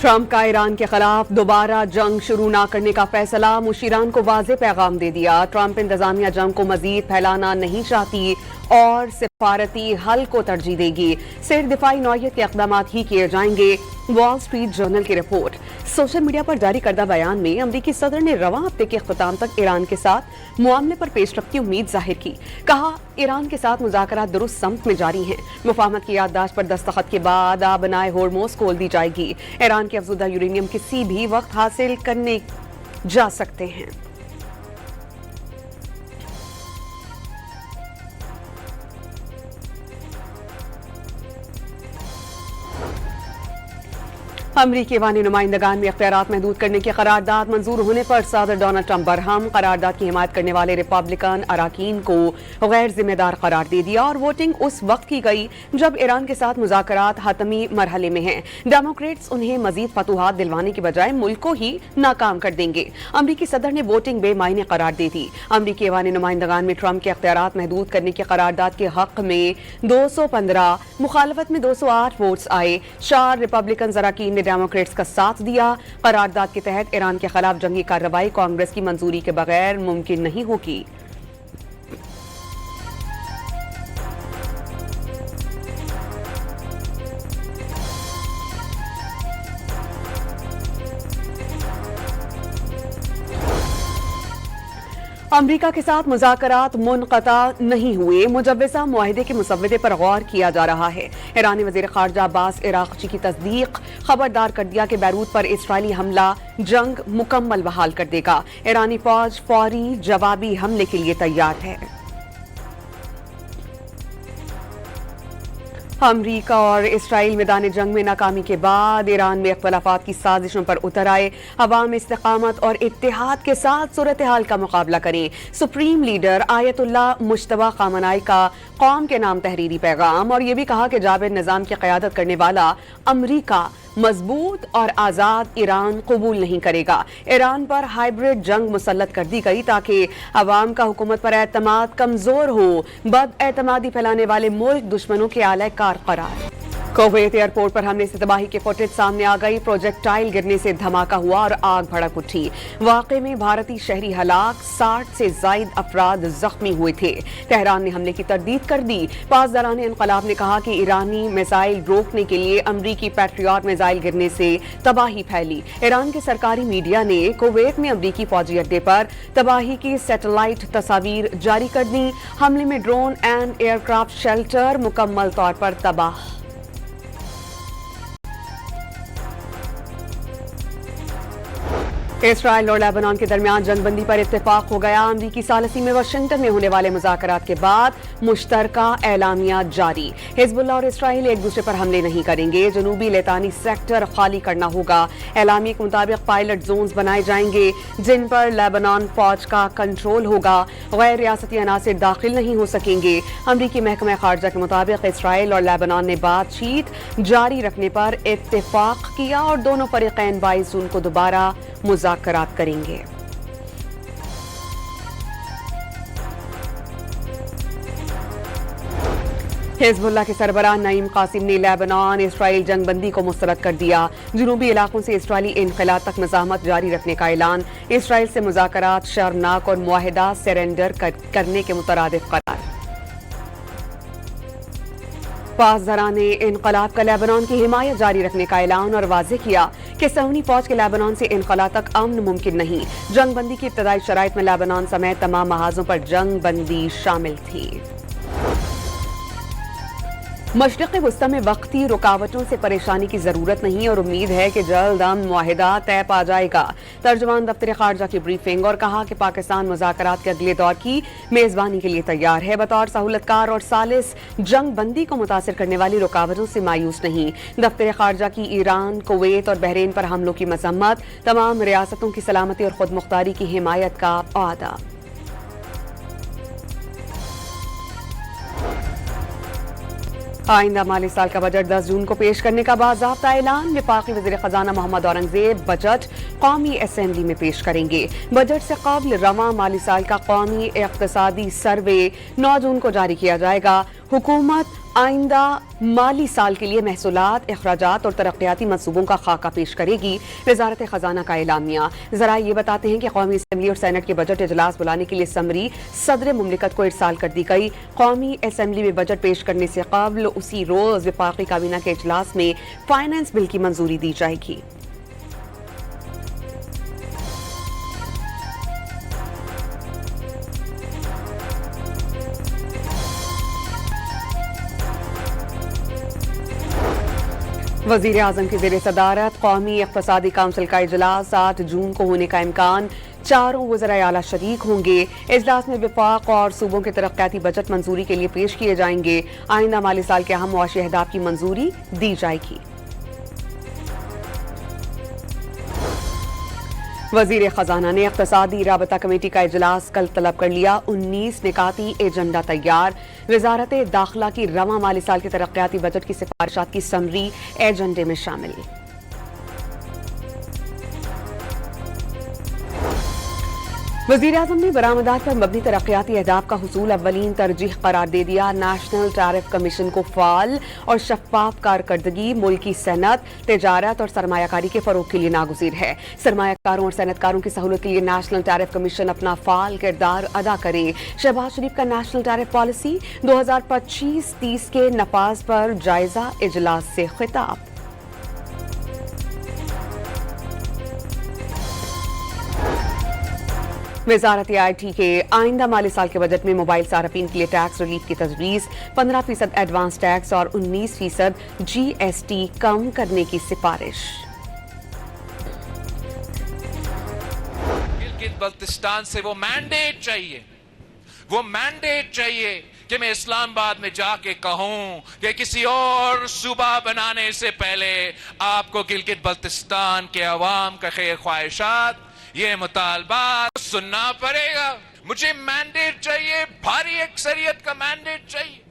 Trump کا ایران کے خلاف دوبارہ جنگ شروع نہ کرنے کا فیصلہ، مشیران کو واضح پیغام دے دیا۔ ٹرمپ انتظامیہ جنگ کو مزید پھیلانا نہیں چاہتی اور سفارتی حل کو ترجیح دے گی۔ صرف دفاعی نوعیت کے اقدامات ہی کیے جائیں گے، وال اسٹریٹ جرنل کی رپورٹ۔ سوشل میڈیا پر جاری کردہ بیان میں امریکی صدر نے رواں ہفتے کے اختتام تک ایران کے ساتھ معاملے پر پیش رفت کی امید ظاہر کی۔ کہا ایران کے ساتھ مذاکرات درست سمت میں جاری ہیں۔ مفاہمت کی یادداشت پر دستخط کے بعد آبنائے ہورموز کھول دی جائے گی۔ ایران کے افزودہ یورینیم کسی بھی وقت حاصل کرنے جا سکتے ہیں۔ امریکی ایوانی نمائندگان میں اختیارات محدود کرنے کی قرارداد منظور ہونے پر صدر ڈونلڈ ٹرمپ برہم۔ قرارداد کی حمایت کرنے والے ریپبلکن اراکین کو غیر ذمہ دار قرار دے دیا اور ووٹنگ اس وقت کی گئی جب ایران کے ساتھ مذاکرات حتمی مرحلے میں ہیں۔ ڈیموکریٹس انہیں مزید فتوحات دلوانے کی بجائے ملک کو ہی ناکام کر دیں گے۔ امریکی صدر نے ووٹنگ بے معنی قرار دے دی۔ امریکی ایوانی نمائندگان میں ٹرمپ کے اختیارات محدود کرنے کی قرارداد کے حق میں 215، مخالفت میں 208 ووٹس آئے۔ 4 ریپبلکن اراکین نے ڈیموکریٹس کا ساتھ دیا۔ قرارداد کے تحت ایران کے خلاف جنگی کارروائی کانگریس کی منظوری کے بغیر ممکن نہیں ہوگی۔ امریکہ کے ساتھ مذاکرات منقطع نہیں ہوئے، مجوزہ معاہدے کے مسودے پر غور کیا جا رہا ہے۔ ایرانی وزیر خارجہ عباس عراقچی کی تصدیق، خبردار کر دیا کہ بیروت پر اسرائیلی حملہ جنگ مکمل بحال کر دے گا۔ ایرانی فوج فوری جوابی حملے کے لیے تیار ہے۔ امریکہ اور اسرائیل میدان جنگ میں ناکامی کے بعد ایران میں اختلافات کی سازشوں پر اتر آئے۔ عوام استقامت اور اتحاد کے ساتھ صورتحال کا مقابلہ کریں۔ سپریم لیڈر آیت اللہ مجتبی خامنائی کا قوم کے نام تحریری پیغام، اور یہ بھی کہا کہ جابر نظام کی قیادت کرنے والا امریکہ مضبوط اور آزاد ایران قبول نہیں کرے گا۔ ایران پر ہائبرڈ جنگ مسلط کر دی گئی تاکہ عوام کا حکومت پر اعتماد کمزور ہو۔ بد اعتمادی پھیلانے والے ملک دشمنوں کے اعلی کار قرار۔ کویت ایئرپورٹ پر حملے سے تباہی کے فوٹیج سامنے آ گئی۔ پروجیکٹائل گرنے سے دھماکہ ہوا اور آگ بھڑک اٹھی۔ واقعے میں بھارتی شہری ہلاک، 60 سے زائد افراد زخمی ہوئے تھے۔ تہران نے حملے کی تردید کر دی۔ پاسداران انقلاب نے کہا کہ ایرانی میزائل روکنے کے لیے امریکی پیٹریاٹ میزائل گرنے سے تباہی پھیلی۔ ایران کے سرکاری میڈیا نے کویت میں امریکی فوجی اڈے پر تباہی کی سیٹلائٹ تصاویر جاری کر دیں۔ حملے میں drone and aircraft shelter مکمل طور پر تباہ۔ اسرائیل اور لیبنان کے درمیان جنگ بندی پر اتفاق ہو گیا۔ امریکی ثالثی میں واشنگٹن میں ہونے والے مذاکرات کے بعد مشترکہ اعلامیہ جاری۔ حزب اللہ اور اسرائیل ایک دوسرے پر حملے نہیں کریں گے۔ جنوبی لیتانی سیکٹر خالی کرنا ہوگا۔ اعلامیے کے مطابق پائلٹ زونز بنائے جائیں گے جن پر لیبنان فوج کا کنٹرول ہوگا۔ غیر ریاستی عناصر داخل نہیں ہو سکیں گے۔ امریکی محکمہ خارجہ کے مطابق اسرائیل اور لیبنان نے بات چیت جاری رکھنے پر اتفاق کیا اور دونوں فریقین 22 جون کو دوبارہ مذاکرات کریں گے۔ حزب اللہ کے سربراہ نعیم قاسم نے لیبنان اسرائیل جنگ بندی کو مسترد کر دیا۔ جنوبی علاقوں سے اسرائیلی انخلا تک مزاحمت جاری رکھنے کا اعلان۔ اسرائیل سے مذاکرات شرمناک اور معاہدہ سرنڈر کرنے کے مترادف قرار۔ پاسداران انقلاب کا لیبنان کی حمایت جاری رکھنے کا اعلان اور واضح کیا کہ صہیونی فوج کے لیبنان سے انخلا تک امن ممکن نہیں۔ جنگ بندی کی ابتدائی شرائط میں لیبنان سمیت تمام محاذوں پر جنگ بندی شامل تھی۔ مشرق وسطی میں وقتی رکاوٹوں سے پریشانی کی ضرورت نہیں اور امید ہے کہ جلد امن معاہدہ طے پا جائے گا۔ ترجمان دفتر خارجہ کی بریفنگ، اور کہا کہ پاکستان مذاکرات کے اگلے دور کی میزبانی کے لیے تیار ہے۔ بطور سہولت کار اور ثالث جنگ بندی کو متاثر کرنے والی رکاوٹوں سے مایوس نہیں۔ دفتر خارجہ کی ایران، کویت اور بحرین پر حملوں کی مذمت، تمام ریاستوں کی سلامتی اور خود مختاری کی حمایت کا وعدہ۔ آئندہ مالی سال کا بجٹ 10 جون کو پیش کرنے کا باضابطہ اعلان۔ وفاقی وزیر خزانہ محمد اورنگزیب بجٹ قومی اسمبلی میں پیش کریں گے۔ بجٹ سے قبل رواں مالی سال کا قومی اقتصادی سروے 9 جون کو جاری کیا جائے گا۔ حکومت आइंदा माली साल के लिए महसूलात, अखराजात और तरक्याती मंसूबों का खाका पेश करेगी। वजारत खजाना का एलामिया। जरा ये बताते हैं कि कौमी असम्बली और सेनेट के बजट इजलास बुलाने के लिए समरी सदर मुमलिकत को इरसाल कर दी गई। कौमी असम्बली में बजट पेश करने से कबल उसी रोज वफाकी काबीना के इजलास में फाइनेंस बिल की मंजूरी दी जाएगी। वज़ीर आज़म की ज़ेर सदारत कौमी इक़्तिसादी काउंसिल का इजलास 8 जून को होने का इम्कान। चारों वज़राए आला शरीक होंगे। इजलास में विफाक और सूबों के तरक्याती बजट मंजूरी के लिए पेश किए जाएंगे। आइंदा माली साल के अहम मुआशी अहदाफ की मंजूरी दी जाएगी। वज़ीर खजाना ने इक़्तिसादी राबता कमेटी का इजलास कल तलब कर लिया। 19 निकाती एजेंडा तैयार। वज़ारत दाखिला की रवां माली साल के तरक्याती बजट की सिफारिशात की समरी एजेंडे में शामिल। वज़ीर आज़म ने बरामदात पर मबनी तरक्याती अहदाफ का हुसूल अव्वलीन तरजीह करार दे दिया। नेशनल टैरिफ कमीशन को फाल और शफाफ कारकर्दगी मुल्की सनत, तिजारत और सरमायाकारी के फरोग के लिए नागुज़ीर है। सरमायाकारों और सनतकारों की सहूलत के लिए नेशनल टैरिफ कमीशन अपना फाल किरदार अदा करे। शहबाज शरीफ का नेशनल टैरिफ पॉलिसी 2025-30 के नफाज पर जायजा इजलास से खिताब। वज़ारत IT के आइंदा माली साल के बजट में मोबाइल सारफीन के लिए टैक्स रिलीफ की तजवीज़। 15% एडवांस टैक्स और 19% GST कम करने की सिफारिश। गिलगित बल्तिस्तान से वो मैंडेट चाहिए कि मैं इस्लामाबाद में जाके कहूं कि किसी और सूबा बनाने से पहले आपको गिलगित बल्तिस्तान के अवाम का ख्वाहिशात, ये मुतालबात सुनना पड़ेगा। मुझे मैंडेट चाहिए, भारी अक्सरियत का मैंडेट चाहिए।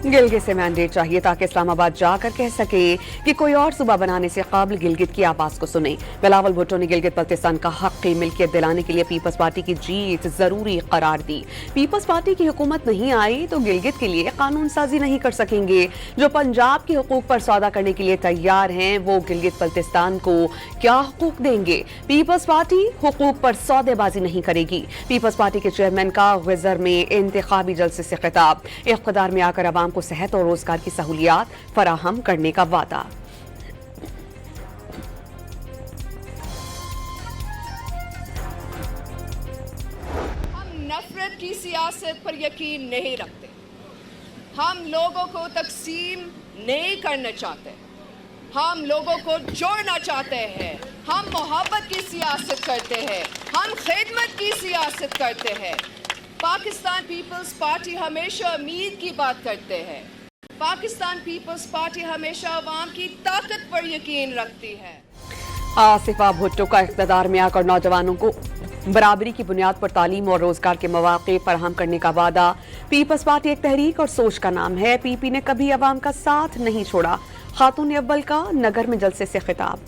गिलगित से मैंडेट चाहिए ताकि इस्लामाबाद जाकर कह सके कि कोई और सूबा बनाने से कबल गिलगित की आवाज को सुने। बिलावल भुट्टो ने गिलगित बल्तिस्तान का हक़ मिल्कियत दिलाने के लिए पीपल्स पार्टी की जीत जरूरी करार दी। पीपल्स पार्टी की हुकूमत नहीं आई तो गिलगित के लिए कानून साजी नहीं कर सकेंगे। जो पंजाब के हुकूक पर सौदा करने के लिए तैयार हैं वो गिलगित बल्तिस्तान को क्या हुकूक देंगे? पीपल्स पार्टी हुकूक पर सौदेबाजी नहीं करेगी। पीपल्स पार्टी के चेयरमैन का गुजर में इंतखाबी जलसे से खिताब। इख्तिदार में आकर अवाम को सेहत और रोजगार की सहूलियात फराहम करने का वादा। हम नफरत की सियासत पर यकीन नहीं रखते। हम लोगों को तकसीम नहीं करना चाहते। हम लोगों को जोड़ना चाहते हैं। हम मोहब्बत की सियासत करते हैं। हम खिदमत की सियासत करते हैं। पाकिस्तान पीपल्स पार्टी हमेशा उम्मीद की बात करते हैं। पाकिस्तान पीपल्स पार्टी हमेशा अवाम की ताकत पर यकीन रखती है। आसिफा भुट्टो का इख्तिदार में आकर नौजवानों को बराबरी की बुनियाद पर तालीम और रोजगार के मौके फराहम करने का वादा। पीपल्स पार्टी एक तहरीक और सोच का नाम है। पीपी ने कभी अवाम का साथ नहीं छोड़ा। खातून अव्वल का नगर में जलसे से खिताब।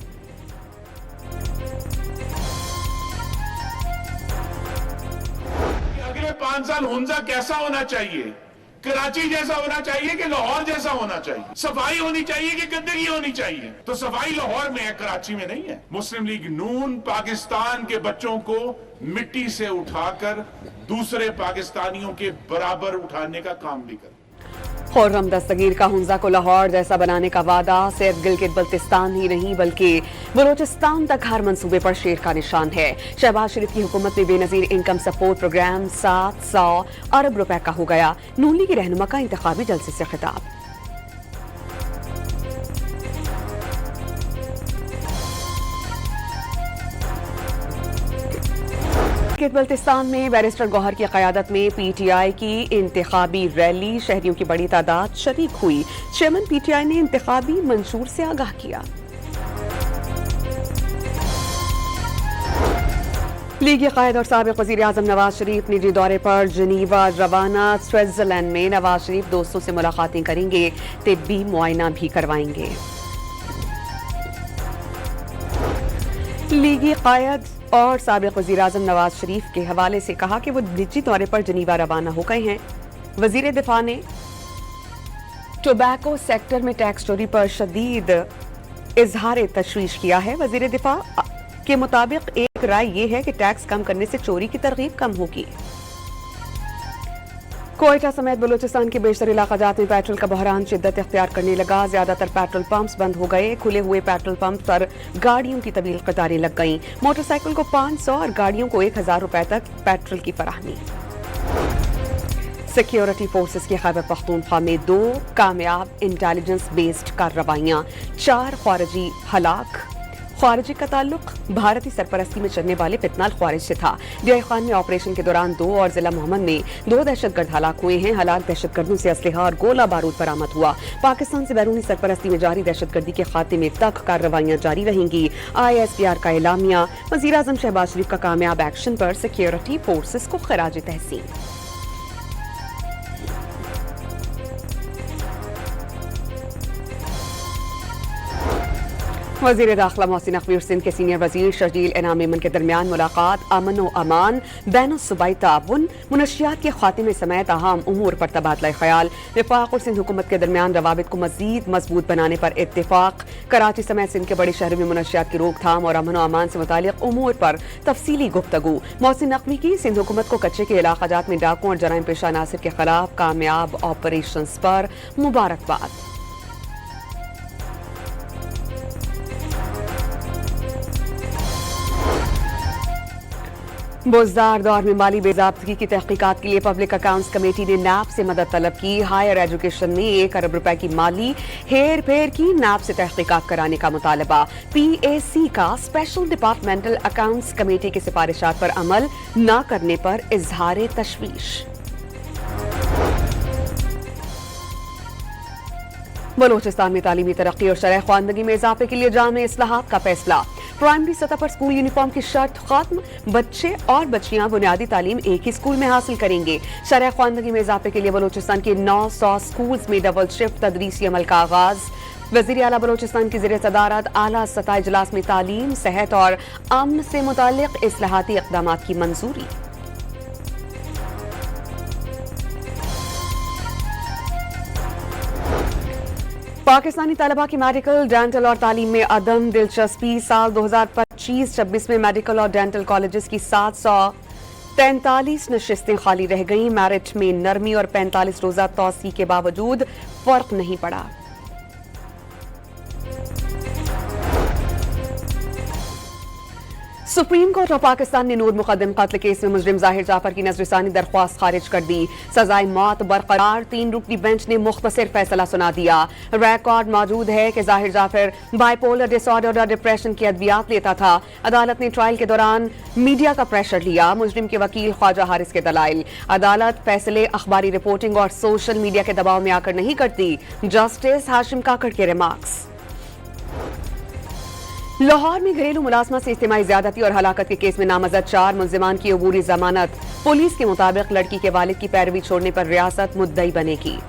अगले 5 साल हुंजा कैसा होना चाहिए? कराची जैसा होना चाहिए कि लाहौर जैसा होना चाहिए? सफाई होनी चाहिए कि गंदगी होनी चाहिए? तो सफाई लाहौर में है, कराची में नहीं है। मुस्लिम लीग नून पाकिस्तान के बच्चों को मिट्टी से उठाकर दूसरे पाकिस्तानियों के बराबर उठाने का काम भी कर। खुर्रम दस्तगीर का हुंजा को लाहौर जैसा बनाने का वादा। सिर्फ गिलगित बल्तिस्तान ही नहीं बल्कि बलोचिस्तान तक हर मंसूबे पर शेर का निशान है। शहबाज शरीफ की हुकूमत में बेनजीर इनकम सपोर्ट प्रोग्राम 700 अरब रुपए का हो गया। नून लीग की रहनुमा का इंतखाबी जलसे से खिताब। गिलगित बल्तिस्तान में बैरिस्टर गौहर की क़यादत में PTI की इंतखाबी रैली। शहरियों की बड़ी तादाद शरीक हुई। चेयरमैन PTI ने इंतखाबी मंशूर से आगाह किया। लीगी कायद और साबिक़ वज़ीर आज़म नवाज शरीफ निजी दौरे पर जनीवा रवाना। स्विट्जरलैंड में नवाज शरीफ दोस्तों से मुलाकातें करेंगे। तिब्बी मुआयना भी करवाएंगे। लीगी कायद और साबिक़ वज़ीर आज़म नवाज शरीफ के हवाले से कहा कि वो निजी दौरे पर जनीवा रवाना हो गए हैं। वज़ीर दिफा ने टोबैको सेक्टर में टैक्स चोरी पर शदीद इजहार तशवीश किया है। वजीर दिफा के मुताबिक एक राय ये है कि टैक्स कम करने से चोरी की तरगीब कम होगी। कोयटा समेत बलूचिस्तान के बेशतर इलाकाजात में पेट्रोल का बहरान शिद्दत इख्तियार करने लगा। ज्यादातर पेट्रोल पंप्स बंद हो गए। खुले हुए पेट्रोल पंप पर गाड़ियों की तवील कतारें लग गईं। मोटरसाइकिल को 500 और गाड़ियों को 1000 रुपए तक पेट्रोल की फराहमी। सिक्योरिटी फोर्सेस की खैबर पख्तूनख्वा में 2 कामयाब इंटेलिजेंस बेस्ड कार्रवाइयां, 4 ख्वारिजी हलाक। ख्वारिजी का ताल्लुक भारतीय सरपरस्ती में चलने वाले पितनाल ख्वारिज से था। डियाई खान में ऑपरेशन के दौरान 2 और जिला मोहम्मद में 2 दहशतगर्द हलाक हुए हैं। हलाक दहशतगर्दों से असलहा और गोला बारूद बरामद हुआ। पाकिस्तान से बैरूनी सरपरस्ती में जारी दहशतगर्दी के खात्मे तक कार्रवाइयां जारी रहेंगी। ISPR का एलामिया। वजीर आजम शहबाज शरीफ का कामयाब एक्शन पर सिक्योरिटी फोर्सेस को खराज तहसीन। वजीर दाखिला मोहसिन नकवी और सिंध के सीनियर वजीर शर्जील इनाम मेमन के दरमियान मुलाकात अमन व अमान, बैन सूबाई ताउन, मुनशियात के खात्मे समेत अहम उमूर पर तबादला ख्याल। वफाक और सिंध हुकूमत के दरमियान रवाबित को मजीद मजबूत बनाने पर इत्तेफाक। कराची समेत सिंध के बड़े शहरों में मुनशियात की रोकथाम और अमन व अमान से मुतालिक उमूर पर तफसीली गुफ्तगू। मोहसिन नकवी की सिंध हुकूमत को कच्चे के इलाकाजात में डाकुओं और जराइम पेशा अनासिर के खिलाफ कामयाब ऑपरेशन पर मुबारकबाद। बुज़दार दौर में माली बेज़ाब्तगी की तहकीकात के लिए पब्लिक अकाउंट्स कमेटी ने नैब से मदद तलब की। हायर एजुकेशन में 1 अरब रुपए की माली हेर फेर की नैब से तहकीकात कराने का मुतालबा। PAC का स्पेशल डिपार्टमेंटल अकाउंट्स कमेटी की सिफारिशात पर अमल न करने पर इजहार तशवीश। बलूचिस्तान में तालीमी तरक्की और शरह ख्वानदगी में इजाफे के लिए जामे इस्लाहात का फैसला। प्राइमरी सतह पर स्कूल यूनिफॉर्म की शर्त खत्म। बच्चे और बच्चियां बुनियादी तालीम एक ही स्कूल में हासिल करेंगे। शरह ख्वानदगी में इजाफे के लिए बलूचिस्तान के 900 स्कूल्स में डबल शिफ्ट तदरीसी अमल का आगाज। वज़ीर आला बलूचिस्तान की ज़ेर सदारत आला सतह इजलास में तालीम, सेहत और अमन से मुताल्लिक इस्लाहाती इक़दामात की मंजूरी। पाकिस्तानी तलबा की मेडिकल, डेंटल और तालीम में अदम दिलचस्पी। साल 2025-26 में मेडिकल और डेंटल कॉलेजेस की 743 नशिस्तें खाली रह गईं। मेरिट में नरमी और 45 रोजा तौसी के बावजूद फर्क नहीं पड़ा। सुप्रीम कोर्ट और पाकिस्तान ने नूर मुकदम कत्ल केस में मुजरिम जाहिर जाफर की नजरसानी दरख्वास्त खारिज कर दी। सजाए मौत बरकरार। 3 रुकनी बेंच ने मुख्तसर फैसला सुना दिया। रिकॉर्ड मौजूद है कि जाहिर जाफर बाइपोलर डिसऑर्डर और डिप्रेशन की अद्वियात लेता था। अदालत ने ट्रायल के दौरान मीडिया का प्रेशर लिया। मुजरिम के वकील ख्वाजा हारिस के दलाइल। अदालत फैसले अखबारी रिपोर्टिंग और सोशल मीडिया के दबाव में आकर नहीं करती। जस्टिस हाशिम काकड़ के रिमार्क्स। लाहौर में घरेलू मुलाजमत से इज्तिमाई ज्यादती और हलाकत के केस में नामजद 4 मुल्जिमान की अबूरी जमानत। पुलिस के मुताबिक लड़की के वालिद की पैरवी छोड़ने पर रियासत मुद्दई बनेगी।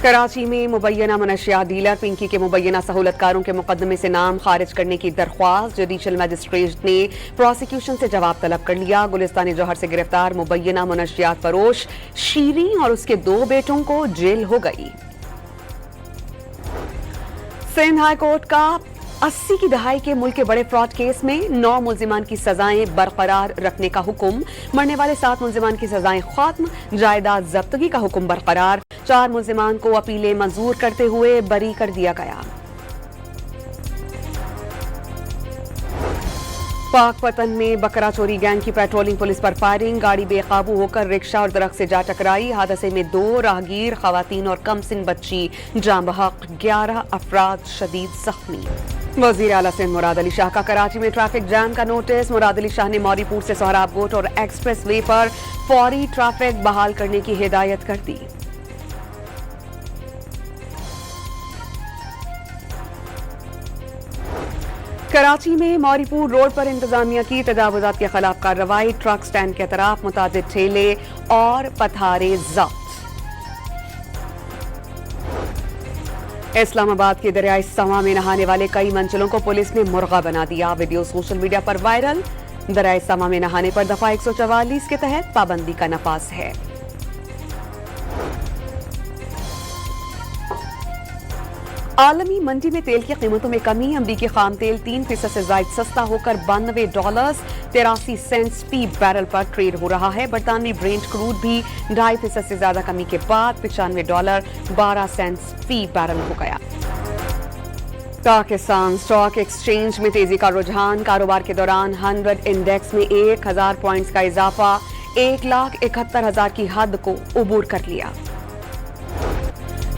कराची में मुबैना मनशियात डीलर पिंकी के मुबैना सहूलतकारों के मुकदमे से नाम खारिज करने की दरख्वास्त जुडिशल मजिस्ट्रेट ने प्रोसिक्यूशन से जवाब तलब कर लिया। गुलिस्तानी जौहर से गिरफ्तार मुबैना मनशियात फरोश शीरी और उसके 2 बेटों को जेल हो गई। सिंध हाई कोर्ट का 80 की दहाई के मुल्क के बड़े फ्रॉड केस में 9 मुल्जिमान की सजाएं बरकरार रखने का हुक्म। मरने वाले 7 मुल्जिमान की सजाएं खत्म। जायदाद जब्तगी का हुक्म बरकरार। 4 मुल्जिमान को अपीलें मंजूर करते हुए बरी कर दिया गया। पाकपतन में बकरा चोरी गैंग की पेट्रोलिंग पुलिस पर फायरिंग। गाड़ी बेकाबू होकर रिक्शा और दरख्त से जा टकराई। हादसे में 2 राहगीर, खवातीन और कमसिन बच्ची जाँ बहक। 11 अफराद शदीद जख्मी। वजीर आला सिंध मुराद अली शाह का कराची में ट्रैफिक जैम का नोटिस। मुराद अली शाह ने मौरीपुर से सोहराबकोट और एक्सप्रेस वे पर फौरी ट्रैफिक बहाल करने की हिदायत कर दी। कराची में मौरीपुर रोड पर इंतजामिया की तजावुजात के खिलाफ कार्रवाई। ट्रक स्टैंड के तरफ मुतादिद ठेले और पथारे जब्त। इस्लामाबाद के दरियाई सवा में नहाने वाले कई मंजिलों को पुलिस ने मुर्गा बना दिया। वीडियो सोशल मीडिया पर वायरल। दरियाए समा में नहाने पर दफा 144 के तहत पाबंदी का नफाज है। आलमी मंडी में तेल की कीमतों में कमी। अमरीकी खाम तेल 3% से ज्यादा सस्ता होकर $92.83 फी बैरल पर ट्रेड हो रहा है। बरतानवी ब्रेंट क्रूड भी 2.5% से ज्यादा कमी के बाद $95.12 फी बैरल हो गया। पाकिस्तान स्टॉक एक्सचेंज में तेजी का रुझान। कारोबार के दौरान 100 इंडेक्स में 1000 पॉइंट्स का इजाफा 1,71,000 की हद को उबूर कर लिया।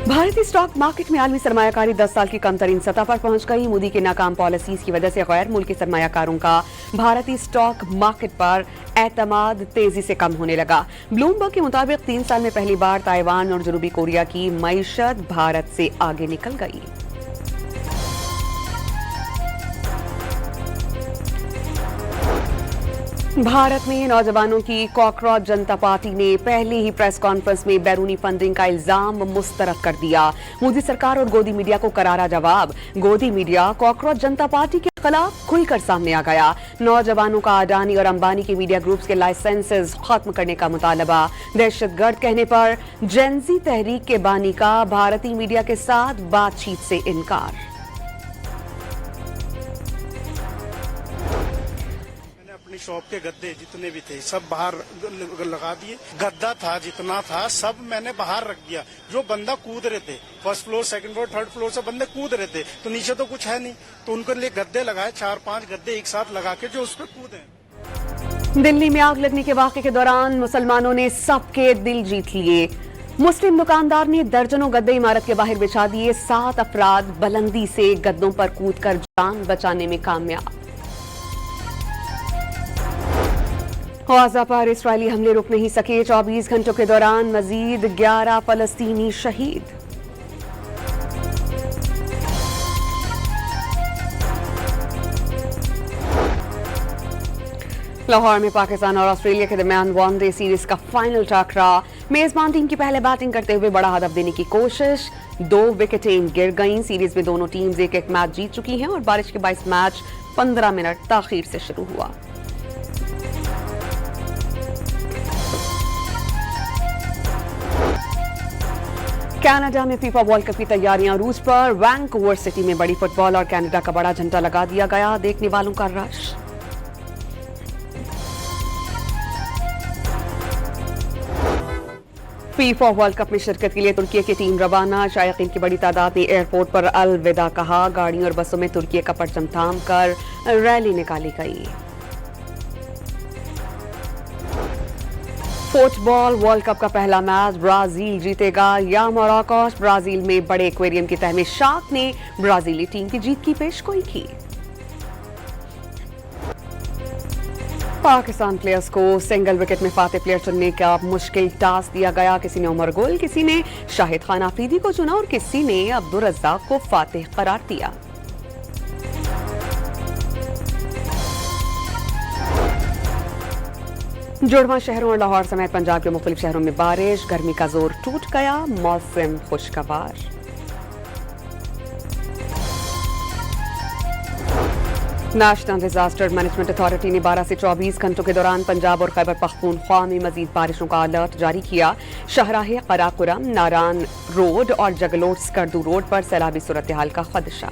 भारतीय स्टॉक मार्केट में आलमी सरमायाकारी 10 साल की कम तरीन सतह पर पहुंच गई। मोदी की नाकाम पॉलिसीज की वजह से गैर मुल्की सरमायाकारों का भारतीय स्टॉक मार्केट पर एतमाद तेजी से कम होने लगा। ब्लूमबर्ग के मुताबिक 3 साल में पहली बार ताइवान और जनूबी कोरिया की मईशत भारत से आगे निकल गई। भारत में नौजवानों की कॉकरोच जनता पार्टी ने पहले ही प्रेस कॉन्फ्रेंस में बैरूनी फंडिंग का इल्जाम मुस्तरद कर दिया। मोदी सरकार और गोदी मीडिया को करारा जवाब। गोदी मीडिया कॉकरोच जनता पार्टी के खिलाफ खुलकर सामने आ गया। नौजवानों का अडानी और अंबानी के मीडिया ग्रुप्स के लाइसेंसेस खत्म करने का मुतालबा। दहशतगर्द कहने पर जेनजी तहरीक के बानी का भारतीय मीडिया के साथ बातचीत से इनकार। शॉप के गद्दे जितने भी थे सब बाहर लगा दिए। गद्दा था जितना था सब मैंने बाहर रख दिया। जो बंदा कूद रहे थे first floor, second floor, third floor से बंदे कूद रहे थे तो नीचे तो कुछ है नहीं, तो उनके लिए गद्दे लगाए, 4-5 गद्दे एक साथ लगा के जो उस पर कूदे। दिल्ली में आग लगने के वाक़े के दौरान मुसलमानों ने सबके दिल जीत लिए। मुस्लिम दुकानदार ने दर्जनों गद्दे इमारत के बाहर बिछा दिए। 7 अफराद बुलंदी से गद्दों पर कूदकर जान बचाने में कामयाब। गाजा पर इस्राएली हमले रुक नहीं सके। 24 घंटों के दौरान मजीद 11 फलस्तीनी शहीद। लाहौर में पाकिस्तान और ऑस्ट्रेलिया के दरमियान वनडे सीरीज का फाइनल टकरा। मेजबान टीम की पहले बैटिंग करते हुए बड़ा हदफ देने की कोशिश, 2 विकेटें गिर गईं। सीरीज में दोनों टीम्स एक मैच जीत चुकी हैं और बारिश के बायस मैच 15 मिनट ताखीर से शुरू हुआ। कनाडा में फीफा वर्ल्ड कप की तैयारियां रूस पर। वैंकूवर सिटी में बड़ी फुटबॉल और कनाडा का बड़ा झंडा लगा दिया गया। देखने वालों का रश। फीफा वर्ल्ड कप में शिरकत के लिए तुर्की की टीम रवाना। शायकीन की बड़ी तादाद ने एयरपोर्ट पर अलविदा कहा। गाड़ियों और बसों में तुर्की का परचम थाम कर रैली निकाली गई। फुटबॉल वर्ल्ड कप का पहला मैच ब्राजील जीतेगा या मोरक्को। ब्राजील में बड़े एक्वेरियम की तह में शार्क ने ब्राजीली टीम की जीत की पेशगोई की। पाकिस्तान प्लेयर्स को सिंगल विकेट में फातेह प्लेयर चुनने का मुश्किल टास्क दिया गया। किसी ने उमर गुल, किसी ने शाहिद खान आफरीदी को चुना और किसी ने अब्दुल रज़्ज़ाक को फातेह करार दिया। जुड़वा शहरों और लाहौर समेत पंजाब के मुख्तलिफ शहरों में बारिश। गर्मी का जोर टूट गया। मौसम खुशगवार। नेशनल डिजास्टर मैनेजमेंट अथॉरिटी ने 12 से 24 घंटों के दौरान पंजाब और खैबर पख्तूनख्वा में मजीद बारिशों का अलर्ट जारी किया। शाहराह कराकुरम, नारान रोड और जगलोट स्कर्दू रोड पर सैलाबी सूरत हाल का खदशा।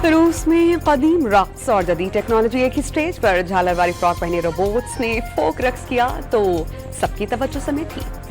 रूस में कदीम रक्स और जदीद टेक्नोलॉजी एक ही स्टेज पर। झालर वाली फ्रॉक पहने रोबोट्स ने फोक रक्स किया तो सबकी तवज्जो समेटी।